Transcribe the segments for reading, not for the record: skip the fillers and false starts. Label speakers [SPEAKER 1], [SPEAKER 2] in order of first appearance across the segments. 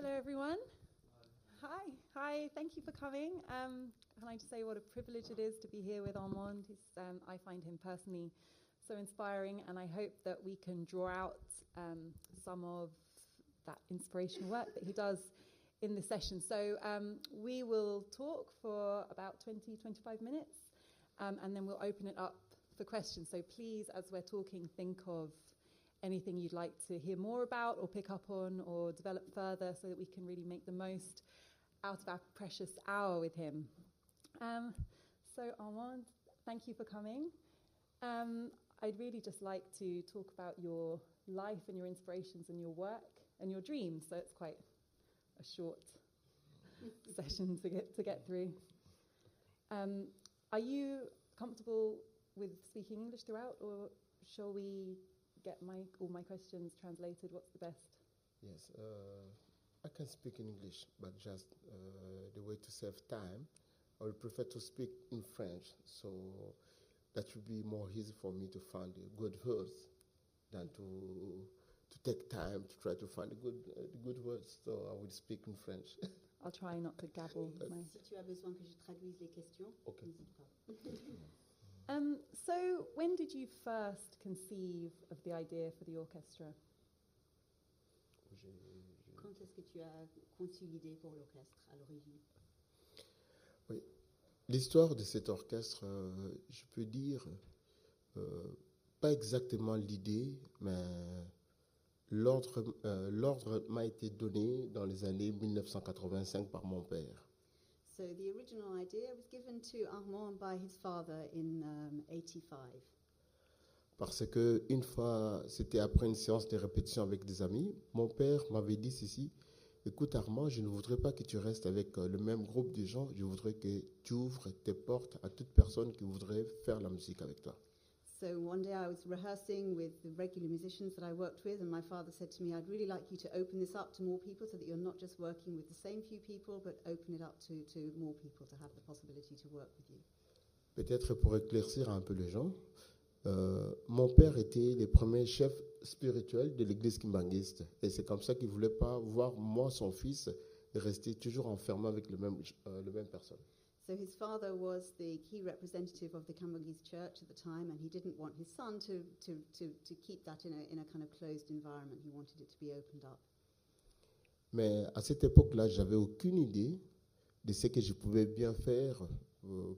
[SPEAKER 1] Hello, everyone. Hi. Thank you for coming. Can I just say what a privilege it is to be here with Armand? I find him personally so inspiring, and I hope that we can draw out some of that inspirational work that he does in this session. So we will talk for about 20-25 minutes, and then we'll open it up for questions. So please, as we're talking, think of anything you'd like to hear more about or pick up on or develop further so that we can really make the most out of our precious hour with him. So Armand, thank you for coming. I'd really just like to talk about your life and your inspirations and your work and your dreams. So it's quite a short session to get through. Are you comfortable with speaking English throughout, or shall we get all my questions translated? What's the best?
[SPEAKER 2] Yes, I can speak in English, but just the way to save time, I would prefer to speak in French, so that would be more easy for me to find good words than to take time to try to find the good words. So I will speak in French.
[SPEAKER 1] I'll try not to gabble.
[SPEAKER 3] Si tu as besoin que je traduise les questions,
[SPEAKER 2] Okay.
[SPEAKER 3] n'hésite pas.
[SPEAKER 1] So when did you first conceive of the idea for the orchestra?
[SPEAKER 3] Quand est-ce que tu as conçu l'idée pour l'orchestre à l'origine?
[SPEAKER 2] Oui, l'histoire de cet orchestre, je peux dire, pas exactement l'idée, mais l'ordre m'a été donné dans les années 1985 par mon père.
[SPEAKER 3] So the original idea was given to Armand by his father in 85.
[SPEAKER 2] Parce que une fois, c'était après une séance de répétition avec des amis, mon père m'avait dit ceci: écoute Armand, je ne voudrais pas que tu restes avec le même groupe de gens, je voudrais que tu ouvres tes portes à toute personne qui voudrait faire la musique avec toi.
[SPEAKER 3] So one day I was rehearsing with the regular musicians that I worked with, and my father said to me, I'd really like you to open this up to more people so that you're not just working with the same few people, but open it up to more people to have the possibility to work with you.
[SPEAKER 2] Peut-être pour éclaircir un peu les gens, mon père était le premier chef spirituel de l'église kimbanguiste, et c'est comme ça qu'il ne voulait pas voir moi, son fils, rester toujours enfermé avec le même personne.
[SPEAKER 3] So his father was the key representative of the Cambangese church at the time, and he didn't want his son to keep that in a kind of closed environment. He wanted it to be opened up.
[SPEAKER 2] Mais à cette époque-là, j'avais aucune idée de ce que je pouvais bien faire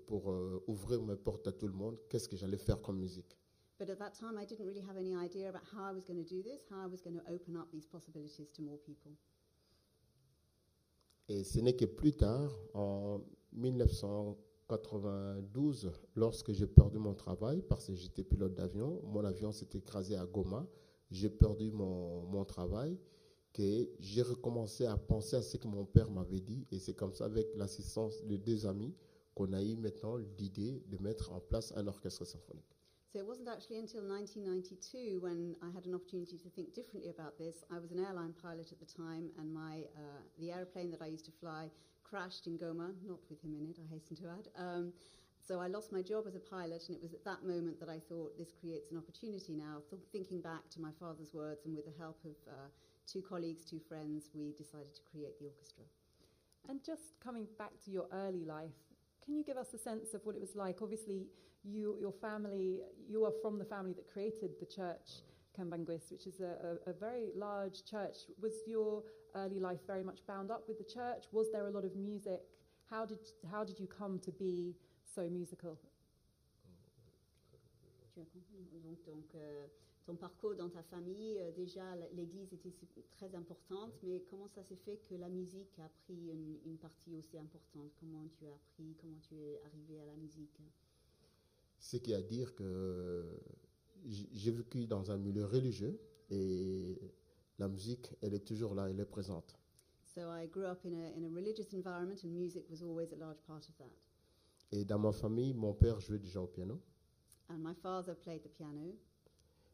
[SPEAKER 2] pour ouvrir mes portes à tout le monde. Qu'est-ce que j'allais faire comme musique?
[SPEAKER 3] But at that time, I didn't really have any idea about how I was going to do this, how I was going to open up these possibilities to more people.
[SPEAKER 2] Et ce n'est que plus tard, en 1992, lorsque j'ai perdu mon travail, parce que j'étais pilote d'avion, mon avion s'est écrasé à Goma, j'ai perdu mon travail, que j'ai recommencé à penser à ce que mon père m'avait dit, et c'est comme ça, avec l'assistance de deux amis, qu'on a eu maintenant l'idée de mettre en place un orchestre symphonique.
[SPEAKER 3] So it wasn't actually until 1992 when I had an opportunity to think differently about this. I was an airline pilot at the time, and the airplane that I used to fly crashed in Goma, not with him in it, I hasten to add. So I lost my job as a pilot, and it was at that moment that I thought this creates an opportunity now. Thinking back to my father's words, and with the help of two colleagues, two friends, we decided to create the orchestra.
[SPEAKER 1] And just coming back to your early life, can you give us a sense of what it was like? Obviously, you are from the family that created the church, Kambanguist, which is a very large church. Was your early life very much bound up with the church? Was there a lot of music? How did you come to be so musical?
[SPEAKER 3] Tu as compris. Donc ton parcours dans ta famille, déjà l'église était très importante, mais comment ça s'est fait que la musique a pris une partie aussi importante? Comment tu as appris, comment tu es arrivé à la musique?
[SPEAKER 2] Ce qui est à dire que j'ai vécu dans un milieu religieux, et la musique, elle est toujours là, elle est présente.
[SPEAKER 3] So I grew up in a religious environment, and music was always a large part of that.
[SPEAKER 2] Et dans ma famille, mon père jouait déjà au piano.
[SPEAKER 3] And my father played the piano.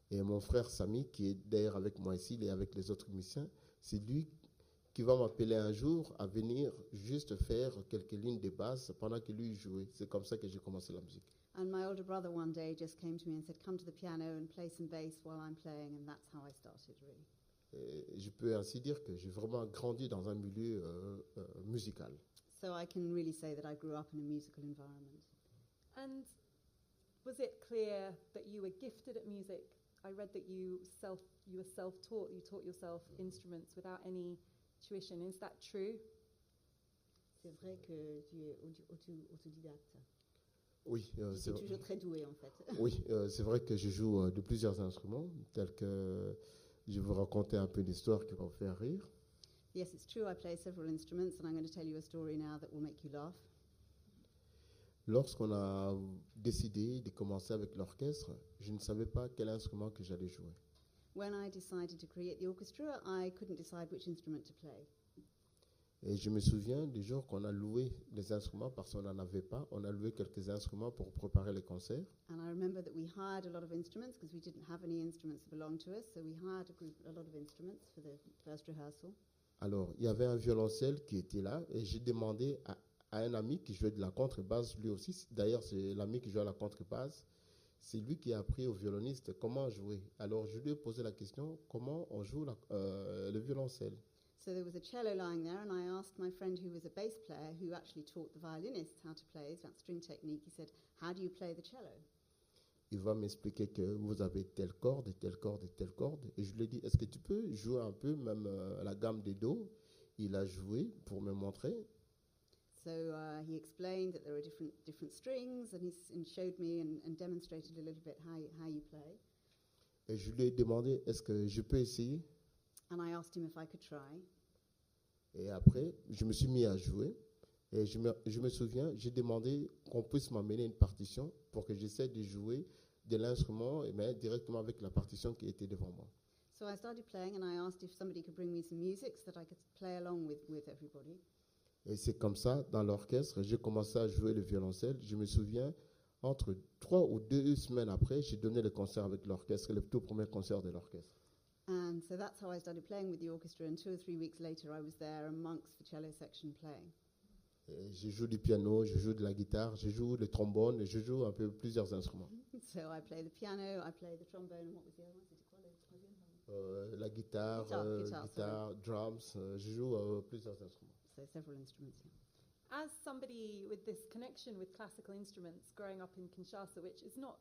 [SPEAKER 2] Et mon frère Samy, qui est d'ailleurs avec moi ici, et avec les autres musiciens, c'est lui qui va m'appeler un jour à venir juste faire quelques lignes de basse pendant que lui jouait. C'est comme ça que j'ai commencé la musique.
[SPEAKER 3] And my older brother one day just came to me and said, come to the piano and play some bass while I'm playing, and that's how I started, really.
[SPEAKER 2] Et je peux ainsi dire que j'ai vraiment grandi dans un milieu musical.
[SPEAKER 3] So I can really say that I grew up in a musical environment.
[SPEAKER 1] And was it clear that you were gifted at music? I read that you were self-taught. You taught yourself instruments without any tuition. Is that true?
[SPEAKER 3] C'est vrai que tu es autodidacte.
[SPEAKER 2] Oui,
[SPEAKER 3] Je suis toujours très douée en fait.
[SPEAKER 2] oui, c'est vrai que je joue de plusieurs instruments, tels que je vais vous raconter un peu d'histoire qui va vous faire rire.
[SPEAKER 3] Yes, it's true. I play several instruments, and I'm going to tell you a story now that will make you laugh.
[SPEAKER 2] Lorsqu'on a décidé de commencer avec l'orchestre, je ne savais pas quel instrument que j'allais jouer.
[SPEAKER 3] When I decided to create the orchestra, I couldn't decide which instrument to play.
[SPEAKER 2] Et je me souviens du jour qu'on a loué des instruments parce qu'on n'en avait pas. On a loué quelques instruments pour préparer les concerts.
[SPEAKER 3] And I remember that we hired a lot of instruments because we didn't have any instruments that belonged to us. So we hired a lot of instruments for the first rehearsal.
[SPEAKER 2] Alors, il y avait un violoncelle qui était là et j'ai demandé à un ami qui jouait de la contrebasse, lui aussi. D'ailleurs, c'est l'ami qui jouait à la contrebasse. C'est lui qui a appris au violoniste comment jouer. Alors, je lui ai posé la question, comment on joue le violoncelle?
[SPEAKER 3] So there was a cello lying there, and I asked my friend who was a bass player, who actually taught the violinist how to play that string technique. He said, "How do you play the cello?"
[SPEAKER 2] Il va m'expliquer que vous avez telle corde, telle corde, telle corde. Et je lui ai dit, est-ce que tu peux jouer un peu même la gamme des Do? Il a joué pour me montrer.
[SPEAKER 3] So he explained that there are different strings, and he showed me and demonstrated a little bit how you play.
[SPEAKER 2] Et je lui ai demandé, est-ce que je peux essayer?
[SPEAKER 3] And I asked him if I could try.
[SPEAKER 2] Et après, je me suis mis à jouer. Et je me souviens, j'ai demandé qu'on puisse m'amener une partition pour que j'essaie de jouer de l'instrument, mais directement avec la partition qui était devant moi.
[SPEAKER 3] So I started playing, and I asked if somebody could bring me some music so that I could play along with everybody.
[SPEAKER 2] Et c'est comme ça, dans l'orchestre, j'ai commencé à jouer le violoncelle. Je me souviens, entre 3 ou 2 semaines après, j'ai donné le concert avec l'orchestre, le tout premier concert de l'orchestre.
[SPEAKER 3] And so that's how I started playing with the orchestra, and 2 or 3 weeks later I was there amongst the cello section playing.
[SPEAKER 2] Et je joue du piano, je joue de la guitare, je joue le trombone, et je joue un peu plusieurs instruments.
[SPEAKER 3] So I play the piano, I play the trombone, and what was the other one? C'était quoi le troisième?
[SPEAKER 2] La guitare,
[SPEAKER 3] Guitare,
[SPEAKER 2] drums, je joue plusieurs instruments.
[SPEAKER 3] So several instruments, yeah.
[SPEAKER 1] As somebody with this connection with classical instruments growing up in Kinshasa, which is not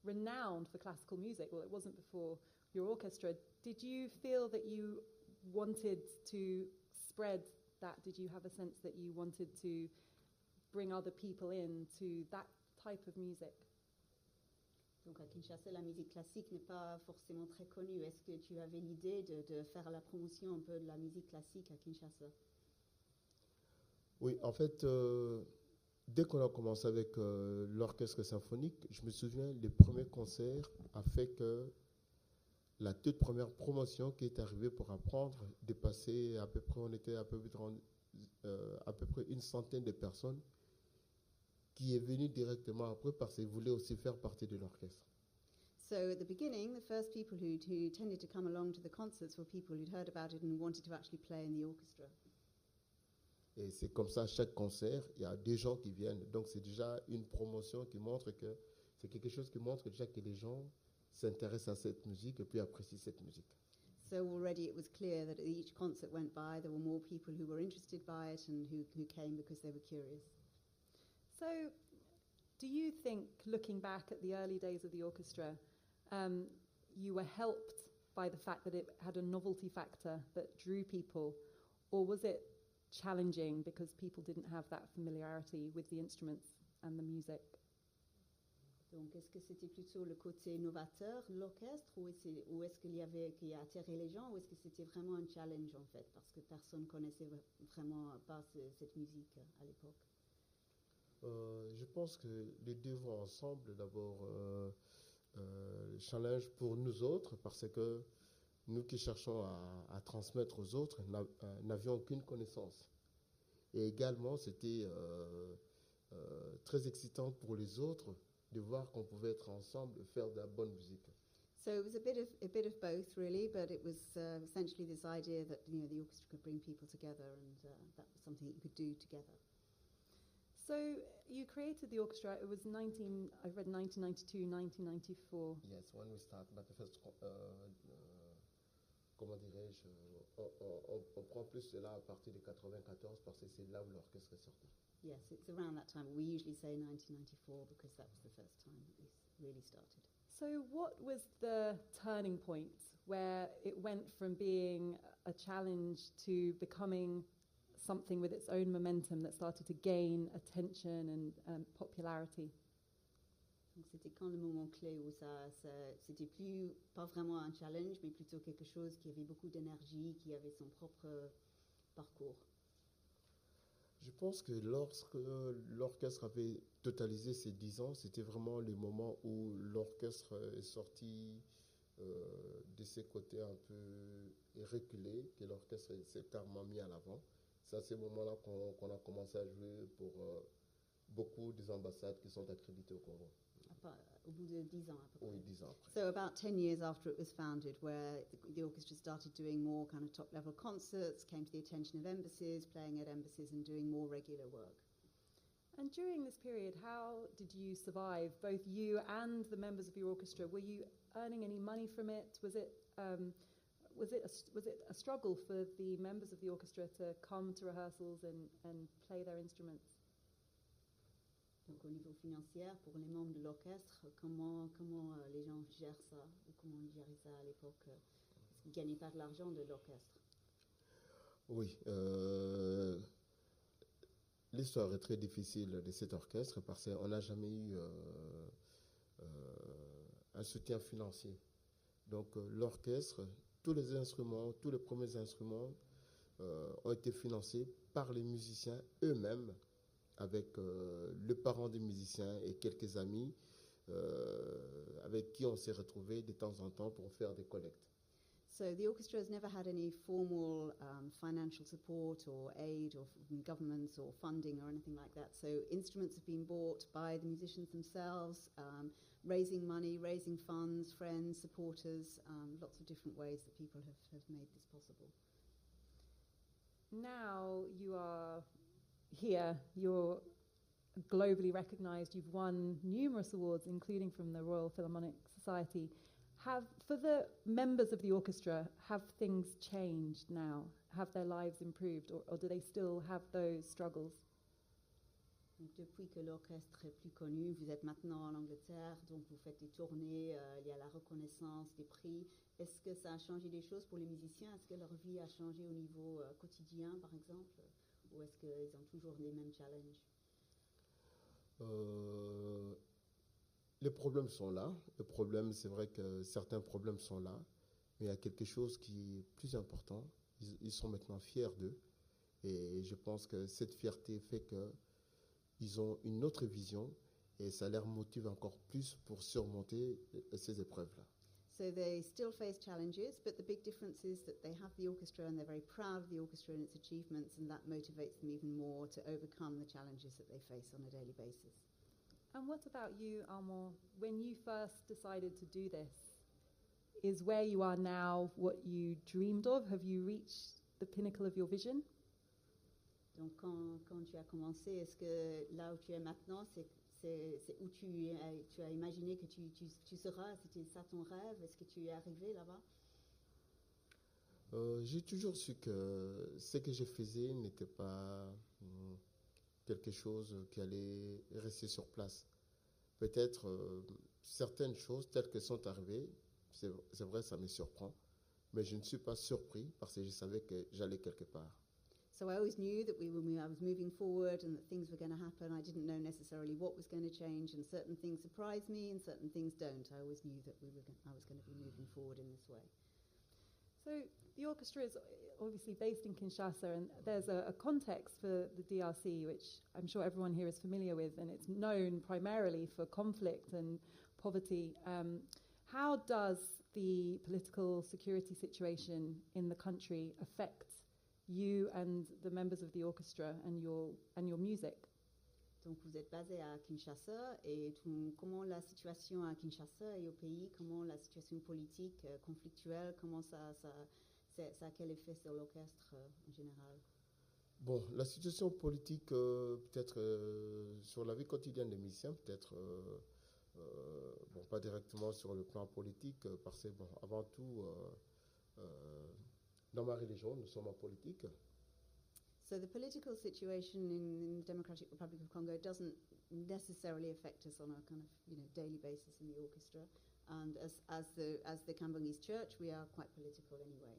[SPEAKER 1] renowned for classical music, well, it wasn't before your orchestra, did you feel that you wanted to spread that? Did you have a sense that you wanted to bring other people into that type of music?
[SPEAKER 3] Donc à Kinshasa, la musique classique n'est pas forcément très connue. Est-ce que tu avais l'idée de faire la promotion un peu de la musique classique à Kinshasa?
[SPEAKER 2] Oui, en fait, dès qu'on a commencé avec l'orchestre symphonique, je me souviens, les premiers concerts a fait que la toute première promotion qui est arrivée pour apprendre dépassait à peu près, on était à peu près une centaine de personnes qui est venue directement après parce qu'ils voulaient aussi faire partie de l'orchestre.
[SPEAKER 3] So at the beginning, the first people who tended to come along to the concerts were people who'd heard about it and wanted to actually play in the orchestra.
[SPEAKER 2] Et c'est comme ça, chaque concert, il y a des gens qui viennent. Donc c'est déjà une promotion qui montre que c'est quelque chose qui montre déjà que les gens s'intéressent à cette musique et puis apprécient cette musique.
[SPEAKER 3] So already it was clear that each concert went by, there were more people who were interested by it and who came because they were curious.
[SPEAKER 1] So, do you think, looking back at the early days of the orchestra, you were helped by the fact that it had a novelty factor that drew people, or was it challenging because people didn't have that familiarity with the instruments and the music?
[SPEAKER 3] Donc, est-ce que c'était plutôt le côté novateur de l'orchestre ou est-ce qu'il y avait qui a attiré les gens ou est-ce que c'était vraiment un challenge en fait parce que personne connaissait vraiment pas cette musique à l'époque?
[SPEAKER 2] Je pense que les deux vont ensemble. D'abord, challenge pour nous autres parce que nous qui cherchons à transmettre aux autres n'avions aucune connaissance. Et également, c'était très excitant pour les autres de voir qu'on pouvait être ensemble et faire de la bonne musique.
[SPEAKER 3] So it was a bit of both really, but it was essentially this idea that the orchestra could bring people together and that was something that you could do together.
[SPEAKER 1] So you created the orchestra. It was 1992, 1994.
[SPEAKER 2] Yes, when we started, but the first comment dirais-je, on prend plus cela à partir de 94 parce que c'est là où l'orchestre est sorti.
[SPEAKER 3] Yes, it's around that time. We usually say 1994 because that was the first time that we really started.
[SPEAKER 1] So, what was the turning point where it went from being a challenge to becoming something with its own momentum that started to gain attention and popularity?
[SPEAKER 3] Donc c'était quand le moment clé où c'était plus, pas vraiment un challenge, mais plutôt quelque chose qui avait beaucoup d'énergie, qui avait son propre parcours.
[SPEAKER 2] Je pense que lorsque l'orchestre avait totalisé ses 10 ans, c'était vraiment le moment où l'orchestre est sorti de ses côtés un peu reculés, que l'orchestre s'est carrément mis à l'avant. C'est à ce moment-là qu'on a commencé à jouer pour beaucoup des ambassades qui sont accréditées au Congo.
[SPEAKER 3] Au bout de 10 ans à peu près.
[SPEAKER 2] Oui, 10 ans après.
[SPEAKER 3] So about 10 years after it was founded, where the orchestra started doing more kind of top-level concerts, came to the attention of embassies, playing at embassies and doing more regular work.
[SPEAKER 1] And during this period, how did you survive, both you and the members of your orchestra? Were you earning any money from it? Was it a struggle for the members of the orchestra to come to rehearsals and play their instruments?
[SPEAKER 3] Donc au niveau financier, pour les membres de l'orchestre, comment les gens gèrent ça, ou comment ils géraient ça à l'époque? Est-ce qu'ils ne gagnaient pas de l'argent de l'orchestre?
[SPEAKER 2] Oui, l'histoire est très difficile de cet orchestre parce qu'on n'a jamais eu un soutien financier. Donc l'orchestre, tous les instruments, tous les premiers instruments ont été financés par les musiciens eux-mêmes, avec le parent des musiciens et quelques amis avec qui on s'est retrouvés de temps en temps pour faire des collectes.
[SPEAKER 3] So the orchestra has never had any formal financial support or aid or from governments or funding or anything like that. So instruments have been bought by the musicians themselves, raising money, raising funds, friends, supporters, lots of different ways that people have made this possible.
[SPEAKER 1] Now you are here, you're globally recognized, you've won numerous awards, including from the Royal Philharmonic Society. For the members of the orchestra, have things changed now? Have their lives improved, or do they still have those struggles?
[SPEAKER 3] Donc, depuis que l'orchestre est plus connu, vous êtes maintenant en Angleterre, donc vous faites des tournées, il y a la reconnaissance des prix. Est-ce que ça a changé des choses pour les musiciens? Est-ce que leur vie a changé au niveau quotidien, par exemple? Ou est-ce qu'ils ont toujours les mêmes challenges?
[SPEAKER 2] Les problèmes sont là. Le problème, c'est vrai que certains problèmes sont là, mais il y a quelque chose qui est plus important. Ils sont maintenant fiers d'eux, et je pense que cette fierté fait qu'ils ont une autre vision, et ça les motive encore plus pour surmonter ces épreuves-là.
[SPEAKER 3] So they still face challenges, but the big difference is that they have the orchestra and they're very proud of the orchestra and its achievements, and that motivates them even more to overcome the challenges that they face on a daily basis.
[SPEAKER 1] And what about you, Armand? When you first decided to do this, is where you are now what you dreamed of? Have you reached the pinnacle of your vision?
[SPEAKER 3] Donc quand tu as commencé, est-ce que là où tu es maintenant, c'est où tu as imaginé que tu seras? C'était ça ton rêve? Est-ce que tu es arrivé là-bas?
[SPEAKER 2] J'ai toujours su que ce que je faisais n'était pas quelque chose qui allait rester sur place. Peut-être certaines choses telles que sont arrivées, c'est vrai, ça me surprend, mais je ne suis pas surpris parce que je savais que j'allais quelque part.
[SPEAKER 3] So I always knew that I was moving forward and that things were going to happen. I didn't know necessarily what was going to change, and certain things surprised me and certain things don't. I always knew that I was going to be moving forward in this way.
[SPEAKER 1] So the orchestra is obviously based in Kinshasa, and there's a context for the DRC, which I'm sure everyone here is familiar with, and it's known primarily for conflict and poverty. How does the political security situation in the country affect you and the members of the orchestra and your music?
[SPEAKER 3] Donc vous êtes basé à Kinshasa, et comment la situation à Kinshasa et au pays, comment la situation politique conflictuelle, comment ça a quel effet sur l'orchestre en général?
[SPEAKER 2] Bon, la situation politique, peut-être sur la vie quotidienne des musiciens, peut-être bon, pas directement sur le plan politique, parce que bon, avant tout, Dans ma religion, nous sommes en politique.
[SPEAKER 3] So the political situation in the Democratic Republic of Congo doesn't necessarily affect us on a kind of daily basis in the orchestra, and as the Kambangese Church, we are quite political anyway.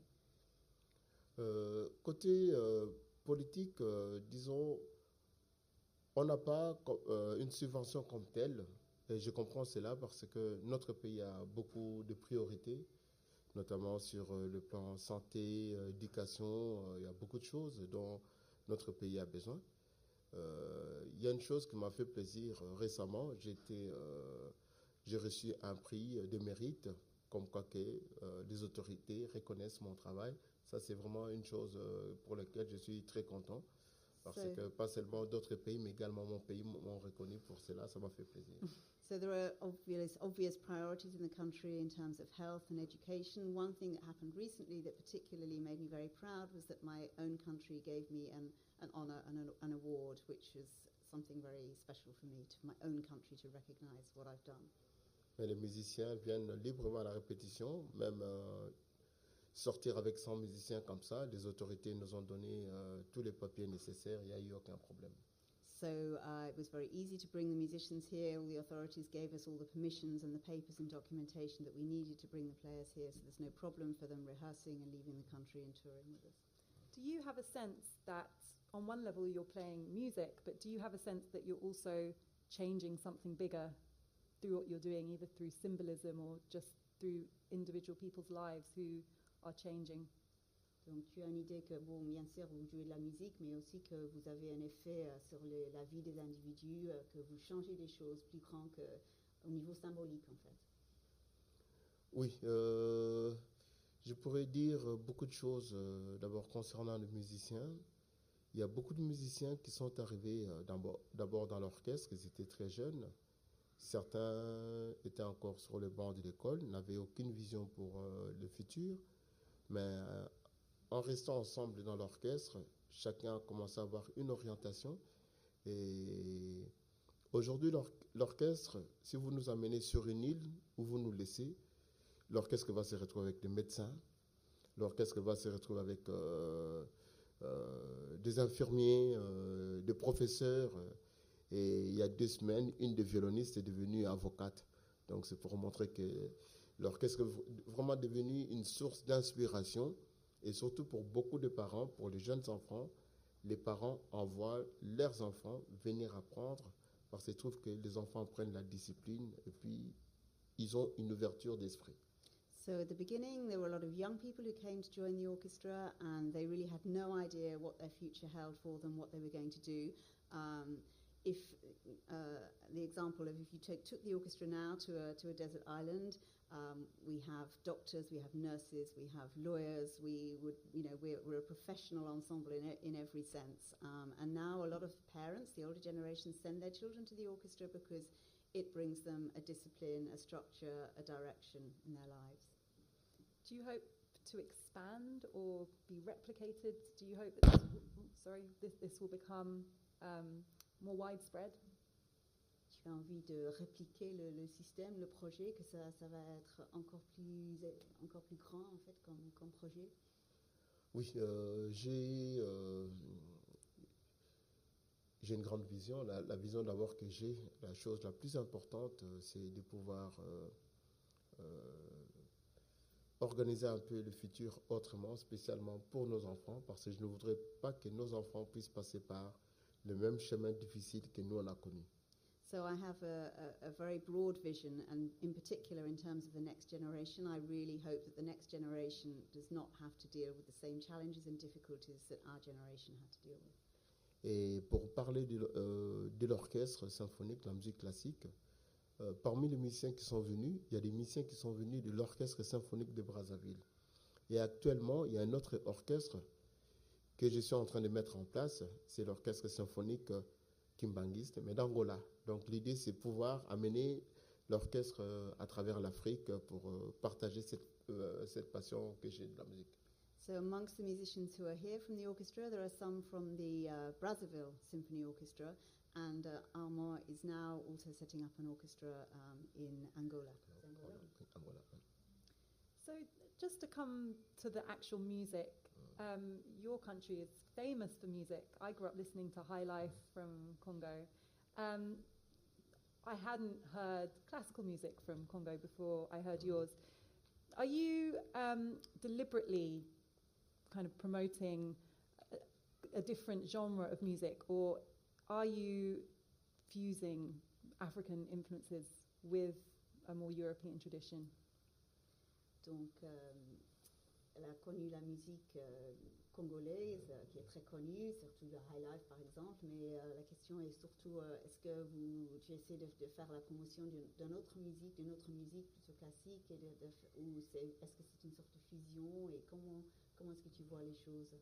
[SPEAKER 2] Côté politique, disons, on n'a pas une subvention comme telle. Et je comprends cela parce que notre pays a beaucoup de priorités, notamment sur le plan santé, éducation. Il y a beaucoup de choses dont notre pays a besoin. Il y a une chose qui m'a fait plaisir récemment. J'ai reçu un prix de mérite, comme quoi que les autorités reconnaissent mon travail. Ça, c'est vraiment une chose pour laquelle je suis très content. Parce que pas seulement d'autres pays, mais également mon pays m'ont reconnu pour cela. Ça m'a fait plaisir.
[SPEAKER 3] So there are obvious priorities in the country in terms of health and education. One thing that happened recently that particularly made me very proud was that my own country gave me an honor and an award, which was something very special for me, for my own country to recognize what I've done.
[SPEAKER 2] Mais les musiciens viennent librement à la répétition, même sortir avec 100 musiciens comme ça. Les autorités nous ont donné tous les papiers nécessaires, il n'y a eu aucun problème.
[SPEAKER 3] So it was very easy to bring the musicians here. All the authorities gave us all the permissions and the papers and documentation that we needed to bring the players here, so there's no problem for them rehearsing and leaving the country and touring with us.
[SPEAKER 1] Do you have a sense that on one level you're playing music, but do you have a sense that you're also changing something bigger through what you're doing, either through symbolism or just through individual people's lives who are changing?
[SPEAKER 3] Donc tu as une idée que, bon, bien sûr, vous jouez de la musique, mais aussi que vous avez un effet sur la vie des individus, que vous changez des choses plus grands qu'au niveau symbolique, en fait.
[SPEAKER 2] Oui, je pourrais dire beaucoup de choses. D'abord, concernant les musiciens, il y a beaucoup de musiciens qui sont arrivés d'abord dans l'orchestre, ils étaient très jeunes. Certains étaient encore sur le banc de l'école, n'avaient aucune vision pour le futur, mais en restant ensemble dans l'orchestre, chacun a commencé à avoir une orientation. Et aujourd'hui, l'orchestre, si vous nous amenez sur une île où vous nous laissez, l'orchestre va se retrouver avec des médecins, l'orchestre va se retrouver avec des infirmiers, des professeurs. Et il y a 2 semaines, une des violonistes est devenue avocate. Donc c'est pour montrer que l'orchestre est vraiment devenu une source d'inspiration. Et surtout pour beaucoup de parents, pour les jeunes enfants, les parents envoient leurs enfants venir apprendre parce qu'ils trouvent que les enfants prennent la discipline et puis ils ont une ouverture d'esprit.
[SPEAKER 3] So at the beginning, there were a lot of young people who came to join the orchestra, and they really had no idea what their future held for them, what they were going to do. If the example of if you took the orchestra now to a desert island, we have doctors, we have nurses, we have lawyers. We're a professional ensemble in every sense. And now a lot of parents, the older generation, send their children to the orchestra because it brings them a discipline, a structure, a direction in their lives.
[SPEAKER 1] Do you hope to expand or be replicated? Do you hope that this will become more widespread?
[SPEAKER 3] Tu as envie de répliquer le système, le projet, que ça va être encore plus grand en fait comme projet?
[SPEAKER 2] Oui, j'ai une grande vision. La vision d'abord que j'ai, la chose la plus importante, c'est de pouvoir organiser un peu le futur autrement, spécialement pour nos enfants, parce que je ne voudrais pas que nos enfants puissent passer par le même chemin difficile que nous on a connu.
[SPEAKER 3] So I have a very broad vision, and in particular in terms of the next generation, I really hope that the next generation does not have to deal with the same challenges and difficulties that our generation had to deal with.
[SPEAKER 2] Et pour parler de l'orchestre symphonique, la musique classique, parmi les musiciens qui sont venus, il y a des musiciens qui sont venus de l'orchestre symphonique de Brazzaville. Et actuellement, il y a un autre orchestre que je suis en train de mettre en place, c'est l'orchestre symphonique kimbangiste, mais d'Angola. Donc l'idée, c'est pouvoir amener l'orchestre à travers l'Afrique pour partager cette passion que j'ai de la musique.
[SPEAKER 3] So amongst the musicians who are here from the orchestra, there are some from the Brazzaville Symphony Orchestra, and Armand is now also setting up an orchestra in Angola.
[SPEAKER 2] Angola.
[SPEAKER 1] So just to come to the actual music, your country is famous for music. I grew up listening to High Life from Congo. I hadn't heard classical music from Congo before I heard yours. Are you deliberately kind of promoting a different genre of music, or are you fusing African influences with a more European tradition?
[SPEAKER 3] Donc, elle a connu la musique congolaise, qui est très connue, surtout le High Life par exemple, mais la question est surtout, est-ce que tu essaies de faire la promotion d'une autre musique plutôt classique, ou est-ce que c'est une sorte de fusion, et comment est-ce que tu vois les choses?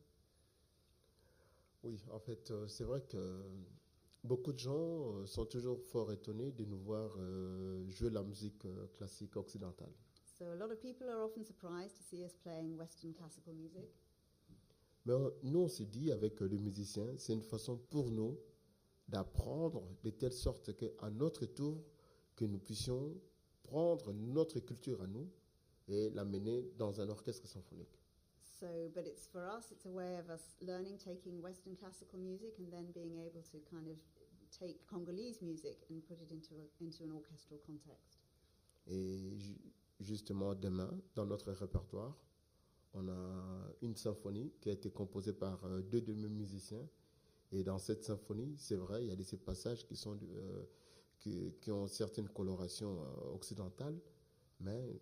[SPEAKER 2] Oui, en fait, c'est vrai que beaucoup de gens sont toujours fort étonnés de nous voir jouer la musique classique occidentale.
[SPEAKER 3] So a lot of people are often surprised to see us playing Western classical music.
[SPEAKER 2] Mais nous, on s'est dit avec les musiciens, c'est une façon pour nous d'apprendre de telle sorte qu'à notre tour, que nous puissions prendre notre culture à nous et l'amener dans un orchestre symphonique.
[SPEAKER 3] So, but it's for us, it's a way of us learning, taking Western classical music and then being able to kind of take Congolese music and put it into an orchestral context.
[SPEAKER 2] Et justement, demain, dans notre répertoire, on a une symphonie qui a été composée par deux de mes musiciens. Et dans cette symphonie, c'est vrai, il y a des passages qui ont certaines colorations occidentales, mais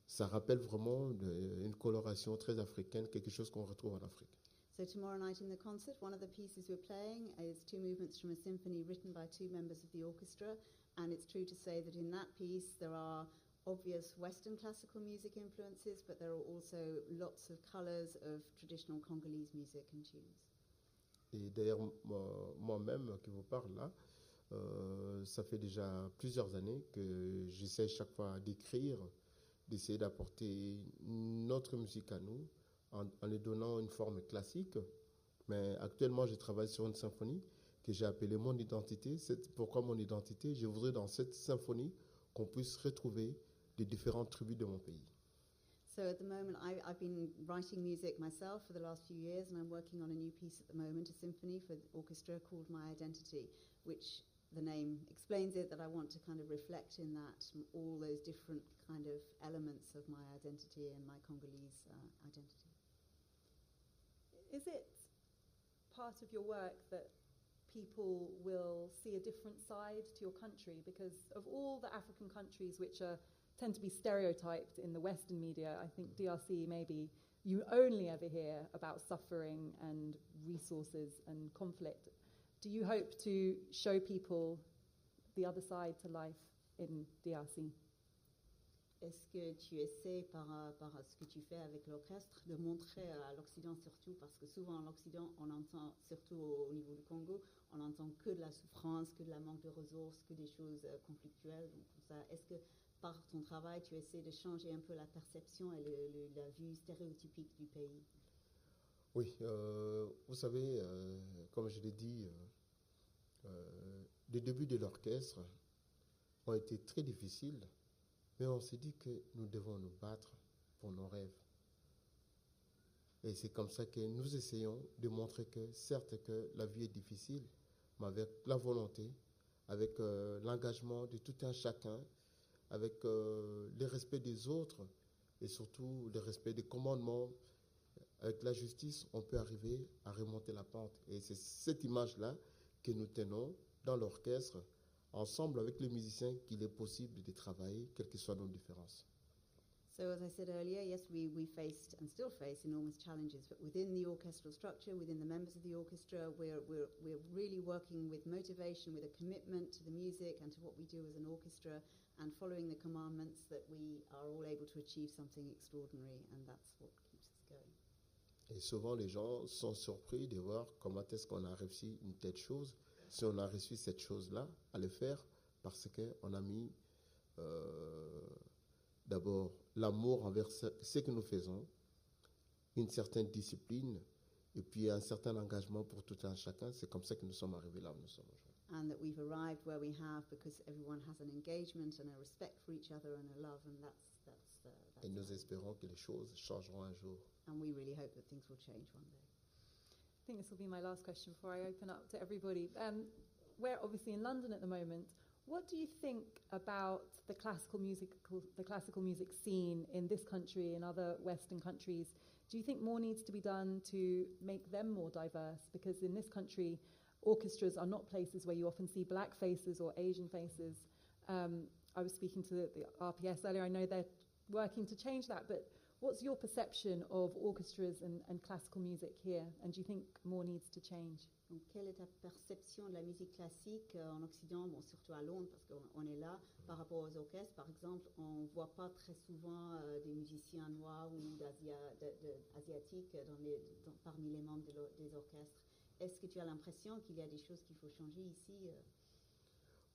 [SPEAKER 2] ça rappelle vraiment une coloration très africaine, quelque chose qu'on retrouve en Afrique.
[SPEAKER 3] So tomorrow night in the concert, one of the pieces we're playing is two movements from a symphony written by two members of the orchestra. And it's true to say that in that piece there are obvious Western classical music influences, but there are also lots of colors of traditional Congolese music and tunes.
[SPEAKER 2] Et d'ailleurs, moi-même qui vous parle là, ça fait déjà plusieurs années que j'essaie chaque fois d'écrire, d'essayer d'apporter notre musique à nous, en lui donnant une forme classique. Mais actuellement, je travaille sur une symphonie que j'ai appelée Mon Identité. Pourquoi Mon Identité? Je voudrais dans cette symphonie qu'on puisse retrouver les différentes tribus de mon pays.
[SPEAKER 3] So at the moment, I've been writing music myself for the last few years, and I'm working on a new piece at the moment, a symphony for the orchestra called My Identity, which the name explains it, that I want to kind of reflect in that all those different kind of elements of my identity and my Congolese identity.
[SPEAKER 1] Is it part of your work that people will see a different side to your country? Because of all the African countries which tend to be stereotyped in the Western media, I think DRC maybe you only ever hear about suffering and resources and conflict. Do you hope to show people the other side to life in DRC?
[SPEAKER 3] Est-ce que tu essaies, par ce que tu fais avec l'orchestre, de montrer à l'Occident surtout, parce que souvent en Occident, on entend, surtout au niveau du Congo, on n'entend que de la souffrance, que de la manque de ressources, que des choses conflictuelles. Donc, est-ce que par ton travail, tu essaies de changer un peu la perception et la vue stéréotypique du pays?
[SPEAKER 2] Oui, vous savez, comme je l'ai dit, les débuts de l'orchestre ont été très difficiles. Mais on s'est dit que nous devons nous battre pour nos rêves. Et c'est comme ça que nous essayons de montrer que, certes, que la vie est difficile, mais avec la volonté, avec l'engagement de tout un chacun, avec le respect des autres et surtout le respect des commandements, avec la justice, on peut arriver à remonter la pente. Et c'est cette image-là que nous tenons dans l'orchestre, ensemble avec les musiciens, qu'il est possible de travailler, quelles que soient nos différences.
[SPEAKER 3] So as I said earlier, yes, we faced and still face enormous challenges, but within the orchestral structure, within the members of the orchestra, we're really working with motivation, with a commitment to the music and to what we do as an orchestra, and following the commandments, that we are all able to achieve something extraordinary, and that's what keeps us going.
[SPEAKER 2] Et souvent, les gens sont surpris de voir comment est-ce qu'on a réussi une telle chose, si on a réussi cette chose-là, à le faire, parce qu'on a mis d'abord l'amour envers ce que nous faisons, une certaine discipline, et puis un certain engagement pour tout un chacun. C'est comme ça que nous sommes arrivés là où nous sommes aujourd'hui.
[SPEAKER 3] And that we've arrived where we have because everyone has an engagement and a respect for each other and a love, and that's
[SPEAKER 2] Et nous espérons que les choses changeront un jour.
[SPEAKER 3] And we really hope that things will change one day.
[SPEAKER 1] I think this will be my last question before I open up to everybody. We're obviously in London at the moment. What do you think about the classical music scene in this country and other Western countries? Do you think more needs to be done to make them more diverse? Because in this country, orchestras are not places where you often see black faces or Asian faces. I was speaking to the RPS earlier. I know they're working to change that, but what's your perception of orchestras and classical music here? And do you think more needs to change?
[SPEAKER 3] Donc, quelle est ta perception de la musique classique en Occident, bon, surtout à Londres, parce qu'on est là, par rapport aux orchestres, par exemple, on ne voit pas très souvent des musiciens noirs ou asiatiques parmi les membres des orchestres. Est-ce que tu as l'impression qu'il y a des choses qu'il faut changer ici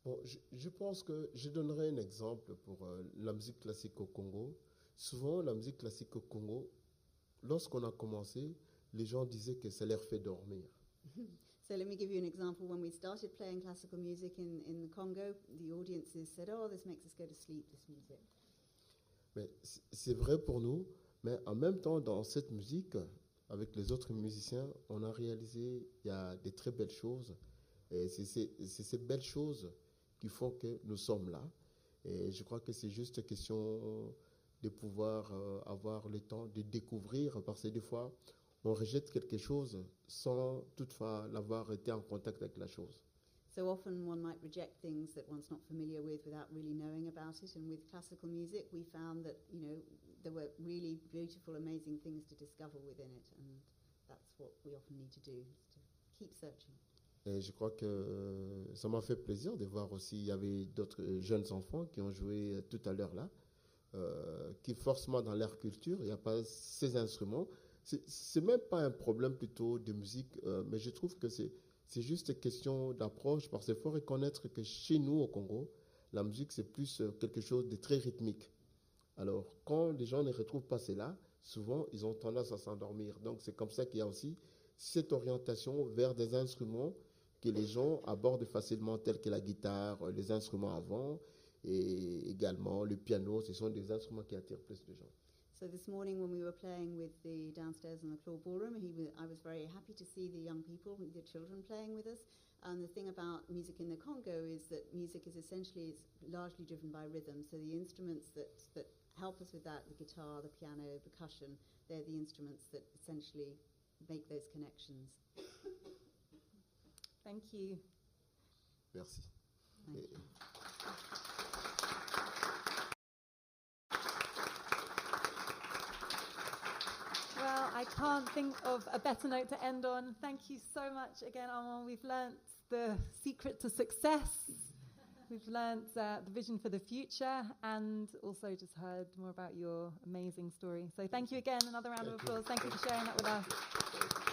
[SPEAKER 2] Bon, je pense que je donnerai un exemple pour la musique classique au Congo. Souvent, la musique classique au Congo, lorsqu'on a commencé, les gens disaient que ça leur fait dormir.
[SPEAKER 3] So let me give you an example. When we started playing classical music in the Congo, the audiences said, "Oh, this makes us go to sleep, this music."
[SPEAKER 2] Mais c'est vrai pour nous, mais en même temps, dans cette musique, avec les autres musiciens, on a réalisé qu'il y a des très belles choses. Et c'est ces belles choses qui font que nous sommes là. Et je crois que c'est juste question de pouvoir avoir le temps de découvrir, parce que des fois, on rejette quelque chose sans toutefois l'avoir été en contact avec la chose.
[SPEAKER 3] So often one might reject things that one's not familiar with without really knowing about it. And with classical music, we found that, there were really beautiful, amazing things to discover within it. And that's what we often need to do, is to keep searching.
[SPEAKER 2] Et je crois que ça m'a fait plaisir de voir aussi, il y avait d'autres jeunes enfants qui ont joué tout à l'heure là, qui forcément dans leur culture, il n'y a pas ces instruments. C'est même pas un problème plutôt de musique, mais je trouve que c'est juste question d'approche, parce qu'il faut reconnaître que chez nous au Congo, la musique c'est plus quelque chose de très rythmique. Alors quand les gens ne retrouvent pas cela, souvent ils ont tendance à s'endormir. Donc c'est comme ça qu'il y a aussi cette orientation vers des instruments que les gens abordent facilement, tels que la guitare, les instruments avant, et également le piano. Ce sont des instruments qui attirent plus de gens.
[SPEAKER 3] So this morning when we were playing with the downstairs in the Claw Ballroom, I was very happy to see the young people, the children playing with us. And the thing about music in the Congo is that music is largely driven by rhythm. So the instruments that help us with that, the guitar, the piano, percussion, they're the instruments that essentially make those connections.
[SPEAKER 1] Thank you.
[SPEAKER 2] Merci.
[SPEAKER 3] Thank you.
[SPEAKER 1] Well, I can't think of a better note to end on. Thank you so much again, Armand. We've learnt the secret to success. We've learnt the vision for the future, and also just heard more about your amazing story. So thank you again. Another round of applause. Thank you for sharing that with us.